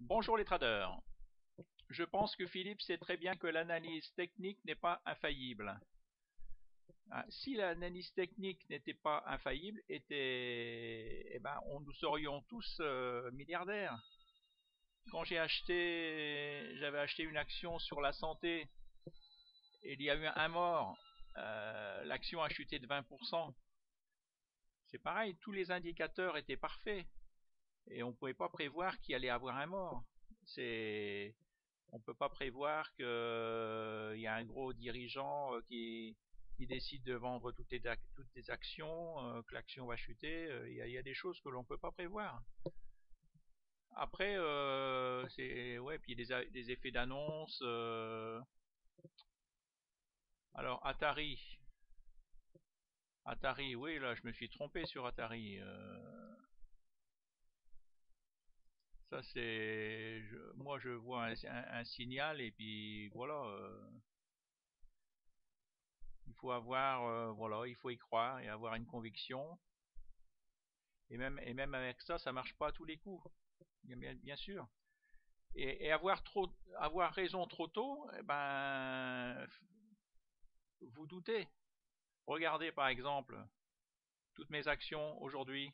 Bonjour les traders. Je pense que Philippe sait très bien que l'analyse technique n'est pas infaillible. Si l'analyse technique n'était pas infaillible, nous serions tous milliardaires. Quand j'avais acheté une action sur la santé et il y a eu un mort, l'action a chuté de 20%. C'est pareil, tous les indicateurs étaient parfaits et on ne pouvait pas prévoir qu'il allait avoir un mort. On peut pas prévoir qu'il y a un gros dirigeant qui décide de vendre toutes les actions, que l'action va chuter. Il y a des choses que l'on peut pas prévoir. Après, puis des effets d'annonce. Alors Atari, oui, là, je me suis trompé sur Atari. Ça c'est, moi je vois un signal et puis voilà. Il faut voilà, il faut y croire et avoir une conviction. Et même avec ça, ça marche pas à tous les coups, bien sûr. Et avoir raison trop tôt, vous doutez. Regardez par exemple toutes mes actions aujourd'hui.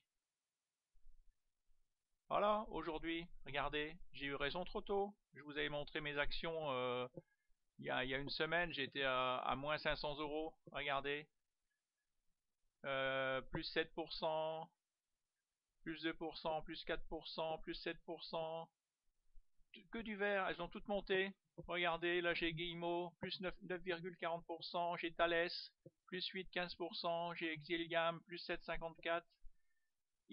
Voilà, aujourd'hui, regardez, j'ai eu raison trop tôt. Je vous avais montré mes actions il y a une semaine, j'étais à moins 500 euros. Regardez, plus 7%, plus 2%, plus 4%, plus 7%. Que du vert, elles ont toutes monté. Regardez, là j'ai Guillemot, plus 9,40%, j'ai Thales, plus 8,15%, j'ai Exiliam, plus 7,54%,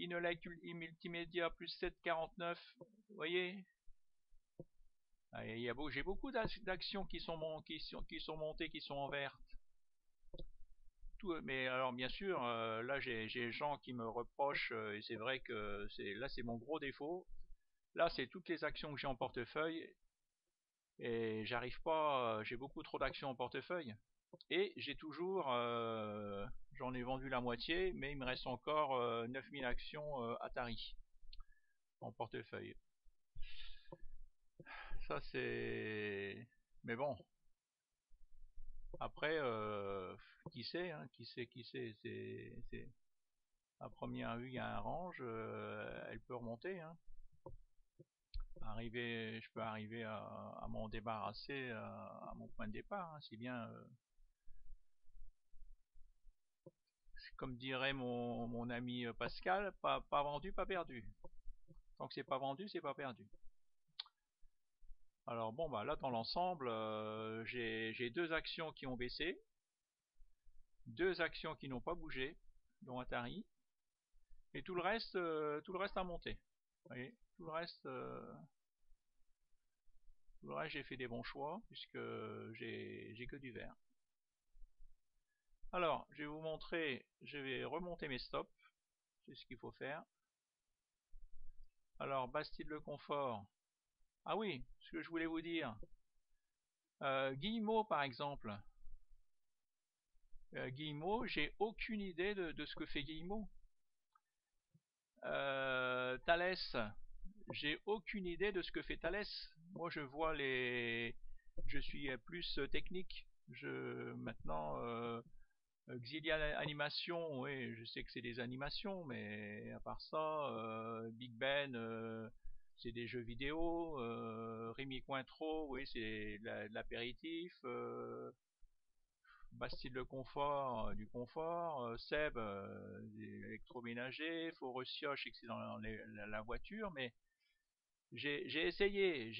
Inolec Multimédia, plus 7,49%. Vous voyez, j'ai beaucoup d'actions qui sont montées, qui sont en verte. Mais alors bien sûr, là j'ai des gens qui me reprochent, et c'est vrai que c'est mon gros défaut. Là, c'est toutes les actions que j'ai en portefeuille et j'arrive pas, j'ai beaucoup trop d'actions en portefeuille et j'en ai vendu la moitié, mais il me reste encore 9000 actions Atari en portefeuille. Ça mais bon, après, qui sait, hein, qui sait, à première vue, il y a un range, elle peut remonter, hein. Je peux arriver à m'en débarrasser à mon point de départ, hein, si bien comme dirait mon ami Pascal, pas vendu, pas perdu. Tant que c'est pas vendu, c'est pas perdu. Alors bon, bah là dans l'ensemble, j'ai deux actions qui ont baissé, deux actions qui n'ont pas bougé, dont Atari, et tout le reste a monté. Vous voyez, tout le reste j'ai fait des bons choix puisque j'ai que du vert. Alors, je vais vous montrer, je vais remonter mes stops, c'est ce qu'il faut faire. Alors, Bastide le Confort. Ah oui, ce que je voulais vous dire. Guillemot, par exemple. Guillemot, j'ai aucune idée de ce que fait Guillemot. Thalès, j'ai aucune idée de ce que fait Thalès. Moi, je suis plus technique. Maintenant, Xilia Animation, oui, je sais que c'est des animations, mais à part ça, Big Ben, c'est des jeux vidéo. Rémi Cointreau, oui, c'est de l'apéritif. Bastide le confort, du confort. Seb, électroménager. Faurecia, je sais que c'est dans la voiture, mais j'ai essayé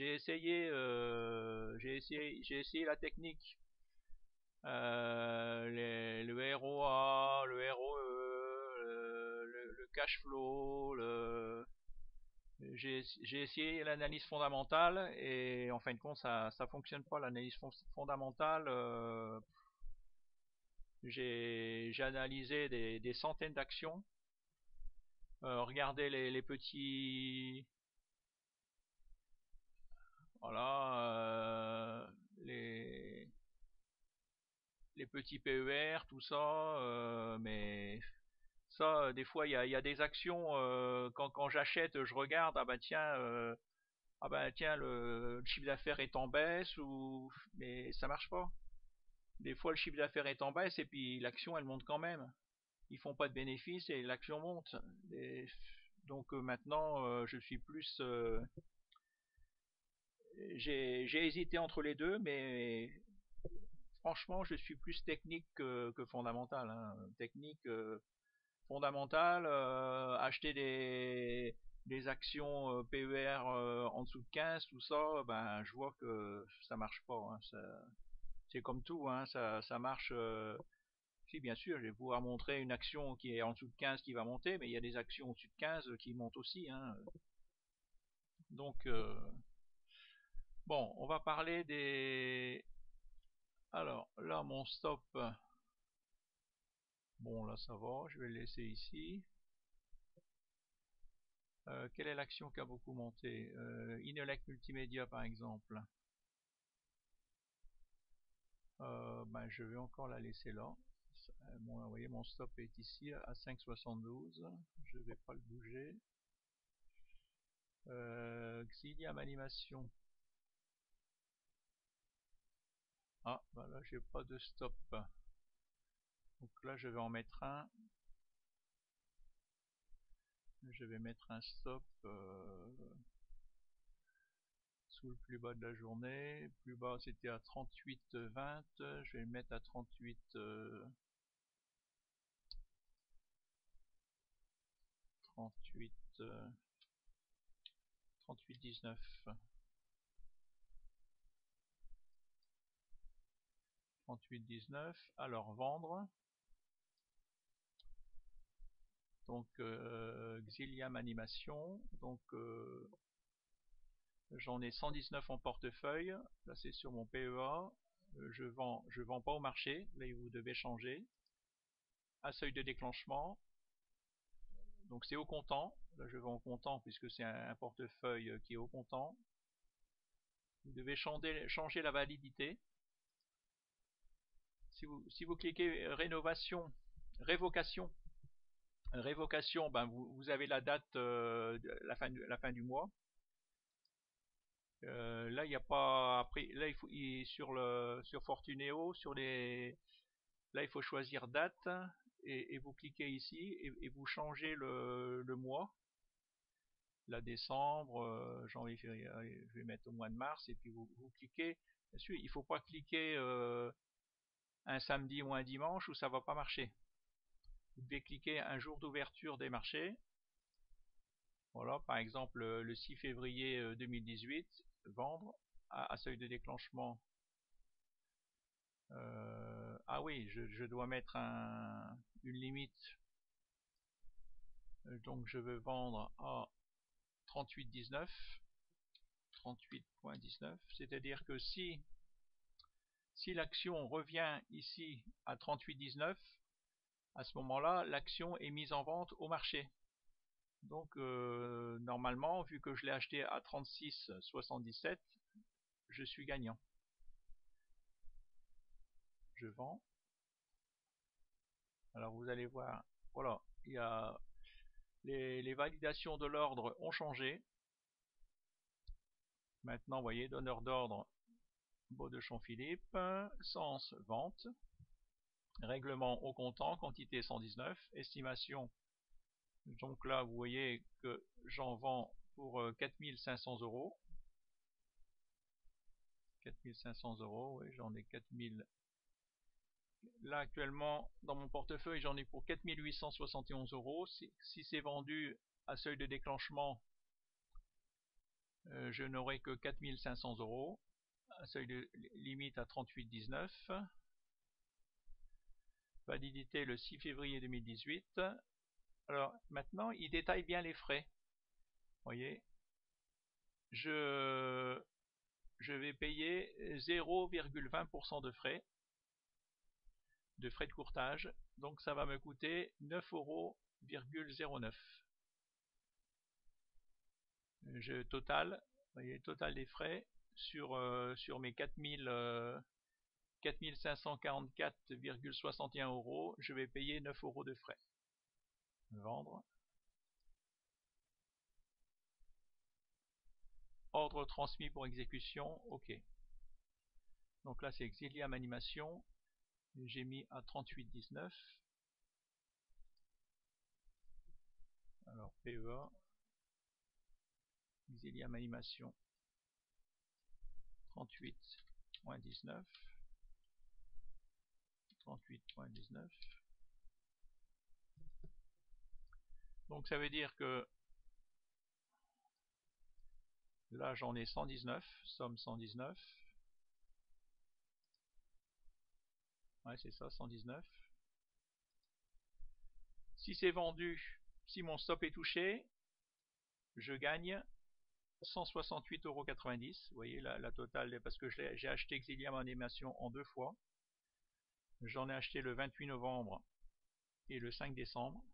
la technique. Le ROA, le ROE, le cash flow, j'ai essayé l'analyse fondamentale et en fin de compte ça fonctionne pas l'analyse fondamentale. J'ai analysé des centaines d'actions. Regardez les petits, voilà, les petits PER, tout ça, mais ça, des fois, il y a des actions, quand j'achète, je regarde, ah bah tiens, ah ben tiens, le chiffre d'affaires est en baisse, mais ça marche pas. Des fois, le chiffre d'affaires est en baisse et puis l'action, elle monte quand même. Ils font pas de bénéfices et l'action monte. Donc maintenant, je suis plus... j'ai hésité entre les deux, mais franchement, je suis plus technique que fondamental, hein. Technique, fondamental, acheter des actions PER en dessous de 15, tout ça, ben je vois que ça marche pas, hein. C'est comme tout, hein, ça marche. Si bien sûr, je vais pouvoir montrer une action qui est en dessous de 15 qui va monter, mais il y a des actions au-dessus de 15 qui montent aussi, hein. Donc bon, on va parler des... Alors là, mon stop, bon là ça va, je vais le laisser ici. Quelle est l'action qui a beaucoup monté? Inelec Multimédia par exemple. Ben, je vais encore la laisser là. Bon, vous voyez, mon stop est ici à 5,72. Je vais pas le bouger. Xilium Animation. Ah, ben là j'ai pas de stop. Donc là je vais en mettre un. Je vais mettre un stop sous le plus bas de la journée. Plus bas c'était à 38,20. Je vais le mettre à 38. 38. 38,19. 38,19. Alors vendre. Donc Xilium Animation. Donc j'en ai 119 en portefeuille. Là c'est sur mon PEA. Je vends pas au marché. Là vous devez changer. À seuil de déclenchement. Donc c'est au comptant. Là je vends au comptant puisque c'est un portefeuille qui est au comptant. Vous devez changer la validité. Si vous cliquez révocation, ben vous avez la date, la fin du mois. Là il n'y a pas, après là sur Fortuneo, là il faut choisir date et vous cliquez ici et vous changez le mois. Là décembre, janvier, février, je vais mettre au mois de mars et puis vous cliquez. Bien sûr, il ne faut pas cliquer un samedi ou un dimanche où ça va pas marcher. Vous devez cliquer un jour d'ouverture des marchés. Voilà, par exemple le 6 février 2018, vendre à seuil de déclenchement. Ah oui, je dois mettre une limite. Donc je veux vendre à 38,19. 38,19. C'est-à-dire que si l'action revient ici à 38,19, à ce moment-là, l'action est mise en vente au marché. Donc normalement, vu que je l'ai acheté à 36,77, je suis gagnant. Je vends. Alors vous allez voir, voilà, il y a les validations de l'ordre ont changé. Maintenant, vous voyez, donneur d'ordre, Baudechon-Philippe, sens vente, règlement au comptant, quantité 119, estimation. Donc là, vous voyez que j'en vends pour 4500 €. 4500 €, oui, j'en ai 4000. Là, actuellement, dans mon portefeuille, j'en ai pour 4871 €. Si c'est vendu à seuil de déclenchement, je n'aurai que 4500 €. À seuil de limite à 38,19. Validité le 6 février 2018. Alors maintenant, il détaille bien les frais. Vous voyez, je vais payer 0,20% de frais de courtage. Donc ça va me coûter 9,09 €. Je total, vous voyez, total des frais sur mes 4544,61 €, je vais payer 9 € de frais. Vendre. Ordre transmis pour exécution, ok. Donc là c'est Xilium Animation, j'ai mis à 38,19. Alors PEA, Xilium Animation 38.19, 38.19. Donc ça veut dire que là j'en ai 119, somme 119. Ouais, c'est ça, 119. Si c'est vendu, si mon stop est touché, je gagne 168,90 €. Vous voyez la totale, parce que j'ai acheté Xilium Animation en 2 fois. J'en ai acheté le 28 novembre et le 5 décembre.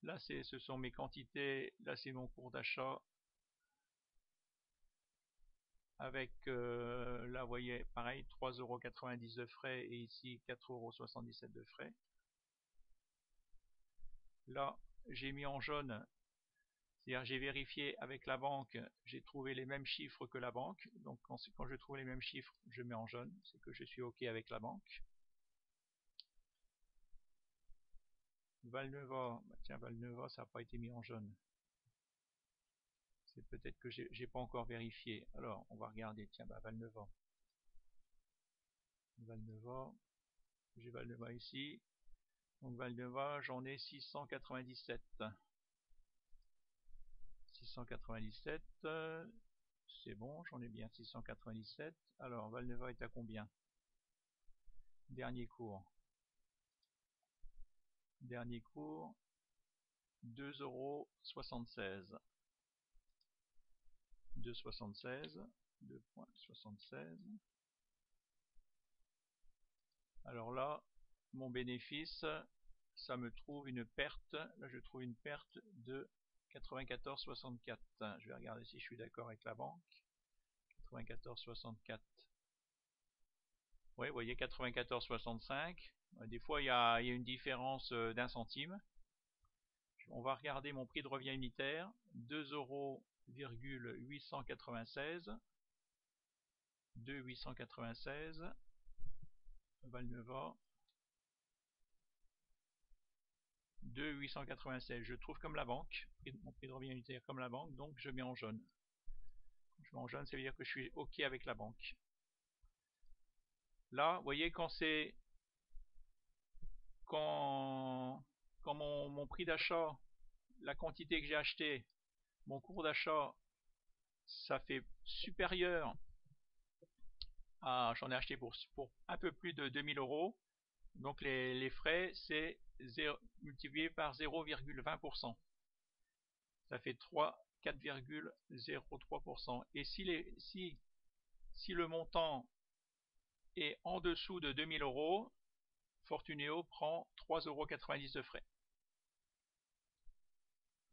Là, ce sont mes quantités. Là, c'est mon cours d'achat. Avec, là, vous voyez, pareil, 3,90 € de frais et ici 4,77 € de frais. Là, j'ai mis en jaune, c'est-à-dire j'ai vérifié avec la banque, j'ai trouvé les mêmes chiffres que la banque. Donc quand je trouve les mêmes chiffres, je mets en jaune, c'est que je suis OK avec la banque. Valneva, bah tiens, Valneva, ça n'a pas été mis en jaune. C'est peut-être que j'ai pas encore vérifié. Alors, on va regarder, tiens, bah, Valneva. Valneva, j'ai Valneva ici. Donc Valneva, j'en ai 697. 697, c'est bon, j'en ai bien 697. Alors, Valneva est à combien? Dernier cours. Dernier cours, 2,76 €. 2,76, 2,76. Alors là, mon bénéfice, ça me trouve une perte. Là, je trouve une perte de 94,64. Je vais regarder si je suis d'accord avec la banque. 94,64. Oui, vous voyez, 94,65. Des fois, il y a une différence d'1 centime. On va regarder mon prix de revient unitaire. 2,896 €. 2,896. Valneva. 2,896. Je trouve comme la banque. Mon prix de revient unitaire comme la banque. Donc, je mets en jaune. Je mets en jaune, ça veut dire que je suis OK avec la banque. Là, vous voyez, quand mon prix d'achat, la quantité que j'ai acheté, mon cours d'achat, ça fait supérieur à, j'en ai acheté pour un peu plus de 2000 €. Donc les frais, c'est multiplié par 0,20%. Ça fait 4,03%. Et si le montant est en dessous de 2000 €, Fortuneo prend 3,90 € de frais.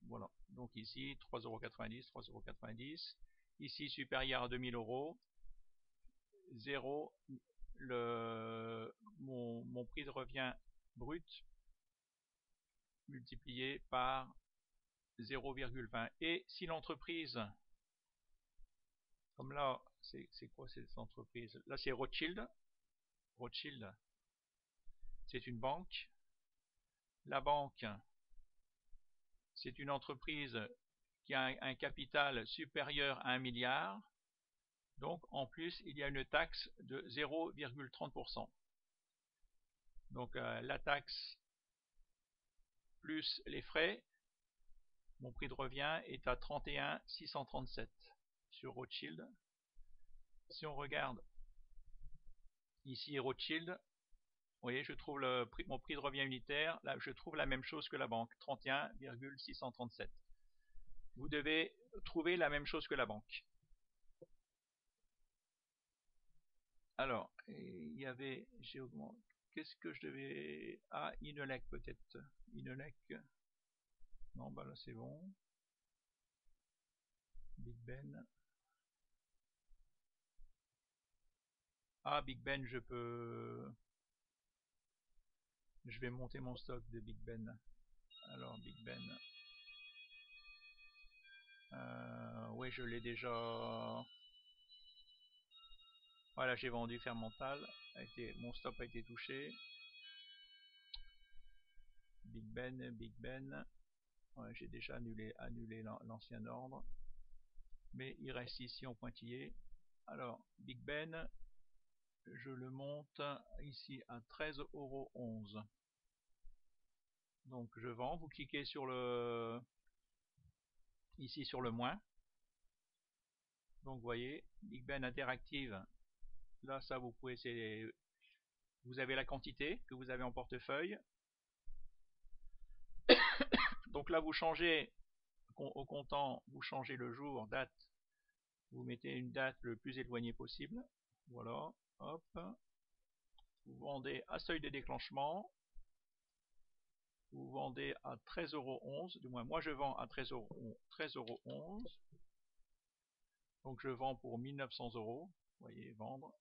Voilà, donc ici 3,90 €, 3,90 €. Ici supérieur à 2000 €, 0, mon prix de revient brut multiplié par 0,20. Et si l'entreprise, comme là, c'est quoi cette entreprise? Là c'est Rothschild. Rothschild, c'est une banque. La banque, c'est une entreprise qui a un capital supérieur à 1 milliard. Donc en plus, il y a une taxe de 0,30%. Donc la taxe plus les frais, mon prix de revient est à 31,637 sur Rothschild. Si on regarde ici Rothschild, vous voyez, je trouve mon prix de revient unitaire, là je trouve la même chose que la banque, 31,637. Vous devez trouver la même chose que la banque. Alors, il y avait, j'ai augmenté, qu'est-ce que je devais... Ah, Inelec peut-être. Inelec. Non, bah là c'est bon. Big Ben. Ah, Big Ben, je vais monter mon stock de Big Ben. Alors, Big Ben. Oui, oui, je l'ai déjà. Voilà, j'ai vendu Fermental. Mon stop a été touché. Big Ben. Ouais, j'ai déjà annulé l'ancien ordre. Mais il reste ici en pointillé. Alors, Big Ben, je le monte ici à 13,11 €. Donc je vends, vous cliquez sur ici sur le moins. Donc vous voyez, Big Ben Interactive, là ça vous pouvez, vous avez la quantité que vous avez en portefeuille. Donc là vous changez au comptant, vous changez le jour, date, vous mettez une date le plus éloignée possible. Voilà, hop. Vous vendez à seuil de déclenchement. Vous vendez à 13,11 €. Du moins, moi je vends à 13,11 €. Donc je vends pour 1900 €. Vous voyez, vendre.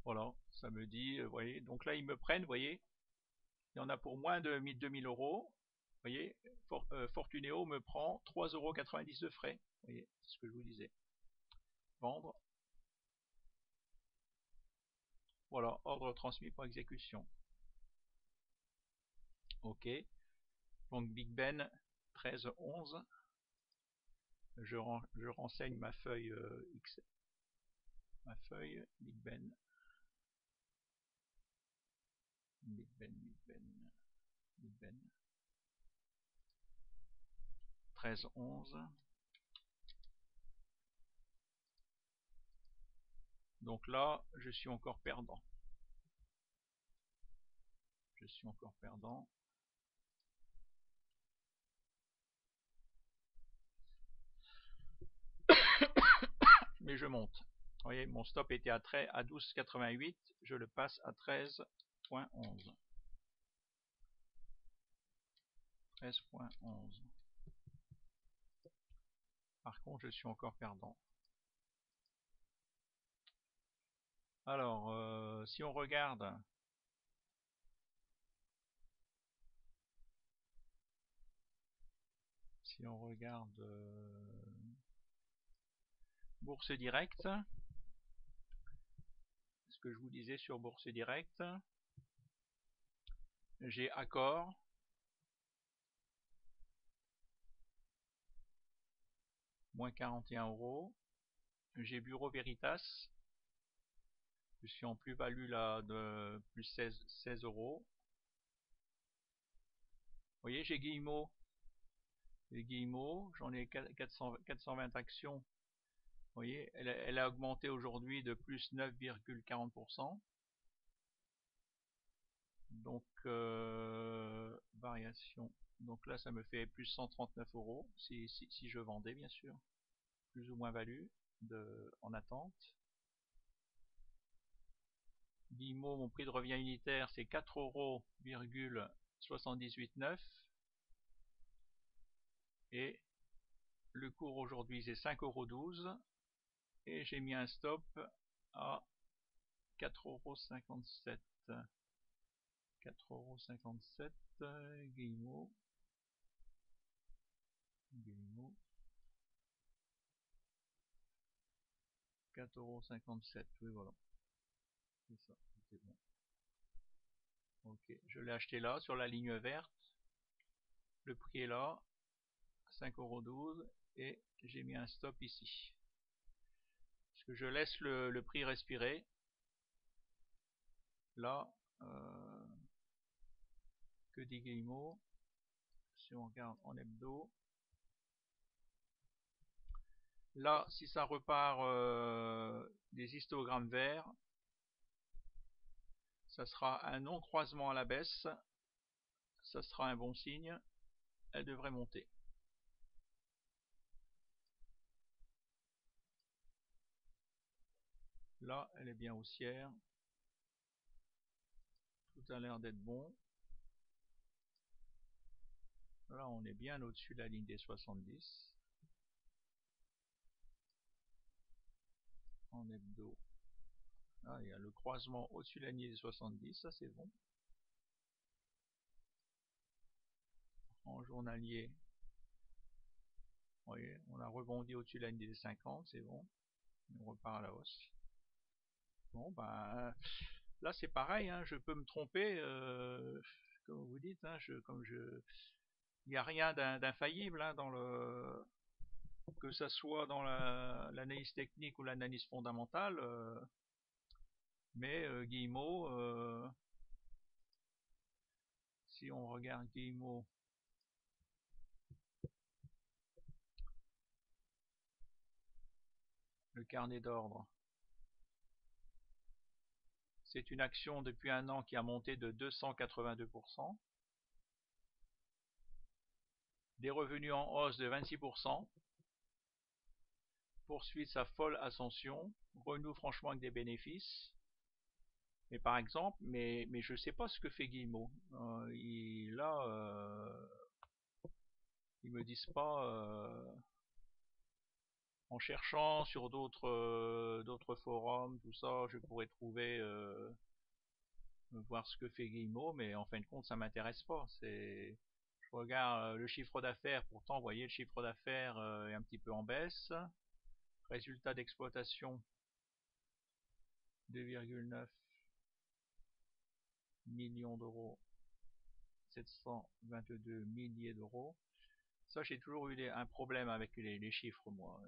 Voilà, ça me dit, vous voyez. Donc là, ils me prennent, vous voyez. Il y en a pour moins de 2000 €. Vous voyez, Fortuneo me prend 3,90 € de frais. Vous voyez, c'est ce que je vous disais. Vendre. Voilà, ordre transmis pour exécution. OK. Donc Big Ben 13,11 €. Je renseigne ma feuille X. Ma feuille Big Ben. Big Ben. 13,11 €. Donc là, je suis encore perdant. Mais je monte. Vous voyez, mon stop était à 12,88, je le passe à 13,11. 13,11. Par contre, je suis encore perdant. Alors, si on regarde Bourse Directe, ce que je vous disais sur Bourse Directe, j'ai Accor, moins 41 €. J'ai Bureau Veritas, je suis en plus-value là de plus 16 €. Vous voyez, j'ai Guillemot. J'en ai 420 actions. Vous voyez, elle a augmenté aujourd'hui de plus 9,40%. Donc, variation. Donc là, ça me fait plus 139 € si je vendais, bien sûr. Plus ou moins value en attente. Guillemot, mon prix de revient unitaire, c'est 4,78 €. Et le cours aujourd'hui, c'est 5,12 €. Et j'ai mis un stop à 4,57 €. 4,57 €, Guillemot. 4,57 €, oui voilà. C'est ça, c'est bon. Ok, je l'ai acheté là, sur la ligne verte. Le prix est là, 5,12 € et j'ai mis un stop ici. Parce que je laisse le prix respirer. Là, que dit Guillemot? Si on regarde en hebdo. Là, si ça repart des histogrammes verts, ça sera un non-croisement à la baisse. Ça sera un bon signe. Elle devrait monter. Là, elle est bien haussière. Tout a l'air d'être bon. Là, on est bien au-dessus de la ligne des 70. En hebdo. Là, il y a le croisement au-dessus de la ligne des 70. Ça, c'est bon. En journalier, Vous voyez, on a rebondi au-dessus de la ligne des 50, c'est bon. On repart à la hausse. Bon, bah, là c'est pareil, hein, je peux me tromper, comme vous dites, hein, il n'y a rien d'infaillible hein, que ça soit dans l'analyse technique ou l'analyse fondamentale, mais Guillemot, si on regarde Guillemot, le carnet d'ordre, c'est une action depuis un an qui a monté de 282%, des revenus en hausse de 26%, poursuit sa folle ascension, renoue franchement avec des bénéfices. Mais par exemple, mais je sais pas ce que fait Guillemot. Ils me disent pas. En cherchant sur d'autres forums, tout ça, je pourrais trouver voir ce que fait Guillemot, mais en fin de compte, ça m'intéresse pas. Je regarde le chiffre d'affaires. Pourtant, vous voyez, le chiffre d'affaires est un petit peu en baisse. Résultat d'exploitation 2,9 millions d'euros, 722 milliers d'euros. Ça, j'ai toujours eu un problème avec les chiffres, moi.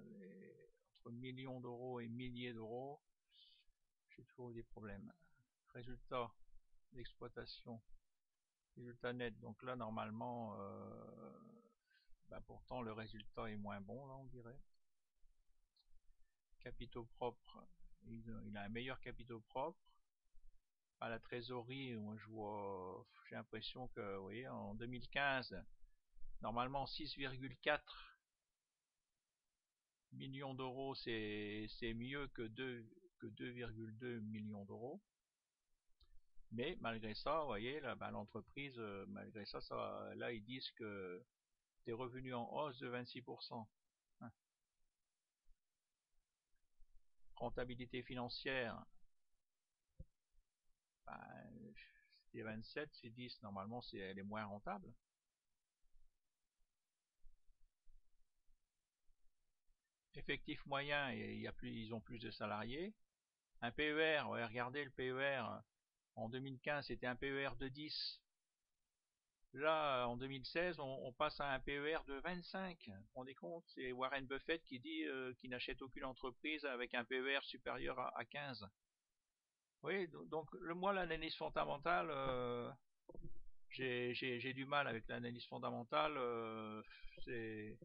Entre millions d'euros et milliers d'euros, j'ai toujours eu des problèmes. Résultat d'exploitation, résultat net. Donc là, normalement, pourtant, le résultat est moins bon, là, on dirait. Capitaux propres, il a un meilleur capitaux propre. À la trésorerie, moi, j'ai l'impression que, vous voyez, en 2015, normalement 6,4 millions d'euros, c'est mieux que 2,2 millions d'euros. Mais malgré ça, vous voyez, l'entreprise, malgré ça, là, ils disent que des revenus en hausse de 26%. Rentabilité financière, c'est 27, c'est 10, normalement, elle est moins rentable. Effectif moyen, ils ont plus de salariés. Un PER, ouais, regardez le PER, en 2015 c'était un PER de 10. Là, en 2016, on passe à un PER de 25. Vous vous rendez compte? C'est Warren Buffett qui dit qu'il n'achète aucune entreprise avec un PER supérieur à 15. Oui, donc moi l'analyse fondamentale, j'ai du mal avec l'analyse fondamentale. C'est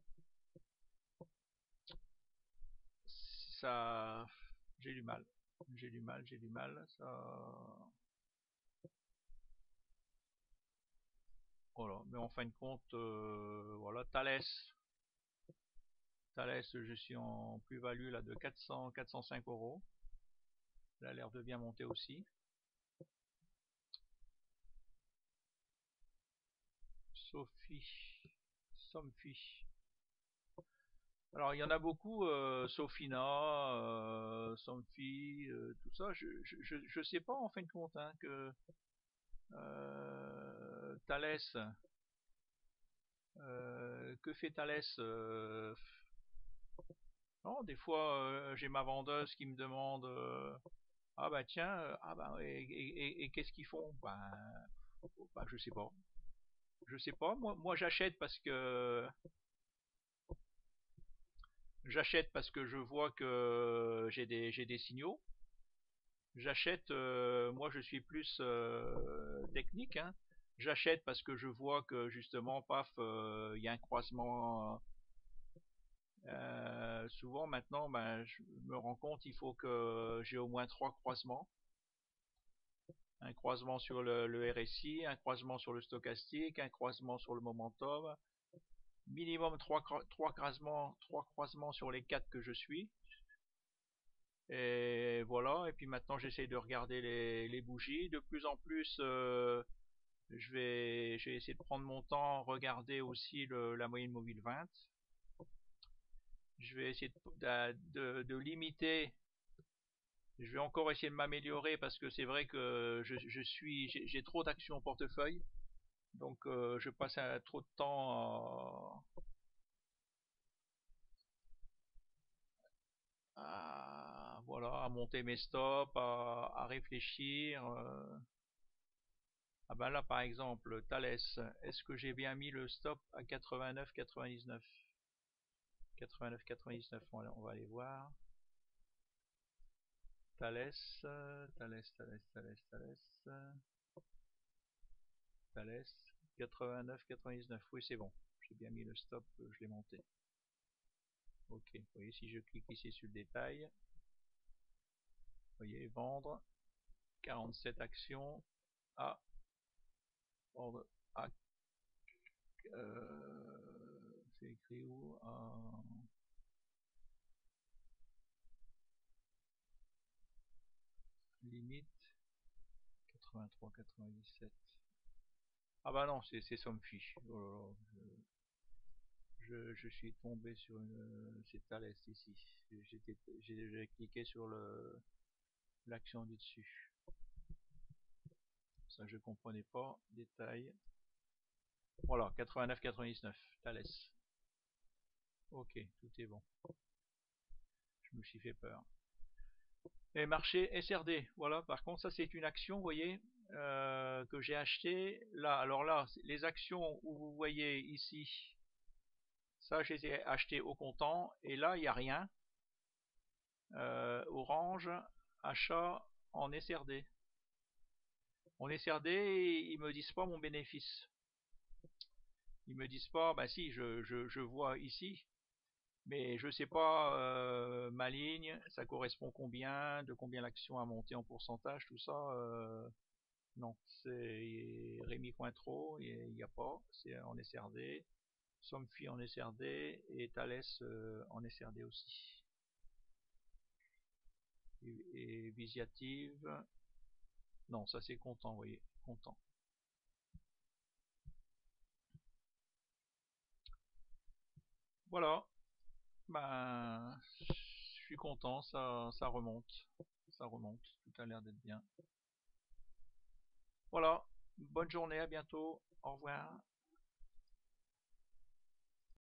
ça, j'ai du mal, j'ai du mal. Ça, voilà. Mais en fin de compte, voilà, Thales, je suis en plus-value là de 405 euros. Elle a l'air de bien monter aussi. Somfy. Alors il y en a beaucoup, Sofina, Somfy, tout ça. Je sais pas en fin de compte hein, que Thales, que fait Thales non, des fois j'ai ma vendeuse qui me demande ah bah tiens et qu'est-ce qu'ils font je sais pas. Je sais pas. Moi j'achète parce que je vois que j'ai des signaux. J'achète, moi je suis plus technique. Hein. J'achète parce que je vois que justement, paf, il y a un croisement. Souvent maintenant, je me rends compte, il faut que j'ai au moins 3 croisements. Un croisement sur le RSI, un croisement sur le stochastique, un croisement sur le momentum. Minimum 3 croisements sur les 4 que je suis. Et voilà, et puis maintenant j'essaie de regarder les bougies. De plus en plus, je vais essayer de prendre mon temps, regarder aussi la moyenne mobile 20. Je vais essayer de limiter. Je vais encore essayer de m'améliorer parce que c'est vrai que j'ai trop d'actions au portefeuille. Donc je passe trop de temps monter mes stops, à réfléchir. Ah ben là par exemple, Thales, est-ce que j'ai bien mis le stop à 89,99? 89,99, on va aller voir. Thales, Thales, Thales, Thales, Thales, Thales, 89,99. Oui, c'est bon. J'ai bien mis le stop, je l'ai monté. Ok, vous voyez, si je clique ici sur le détail, vous voyez, vendre, 47 actions à vendre à c'est écrit où? Limite 83, 97. Ah bah non, c'est Somfy. Oh là là, je suis tombé sur une. C'est Thales ici. J'ai cliqué sur l'action du dessus. Ça je comprenais pas. Détail. Voilà, 89,99. Thales. Ok, tout est bon. Je me suis fait peur. Et marché SRD. Voilà, par contre, ça c'est une action, vous voyez, que j'ai acheté. Là, alors là, les actions où vous voyez ici, ça je les ai achetées au comptant. Et là, il n'y a rien. Orange, achat en SRD. En SRD, ils me disent pas mon bénéfice. Ils me disent pas, bah si, je vois ici, mais je sais pas ma ligne, ça correspond combien, de combien l'action a monté en pourcentage, tout ça. Non, c'est Rémi Cointreau, il n'y a pas, c'est en SRD, Somfy en SRD et Thales en SRD aussi. Et Visiative, non, ça c'est comptant, vous voyez, comptant. Voilà, ben, je suis content, ça remonte, tout a l'air d'être bien. Voilà, bonne journée, à bientôt, au revoir.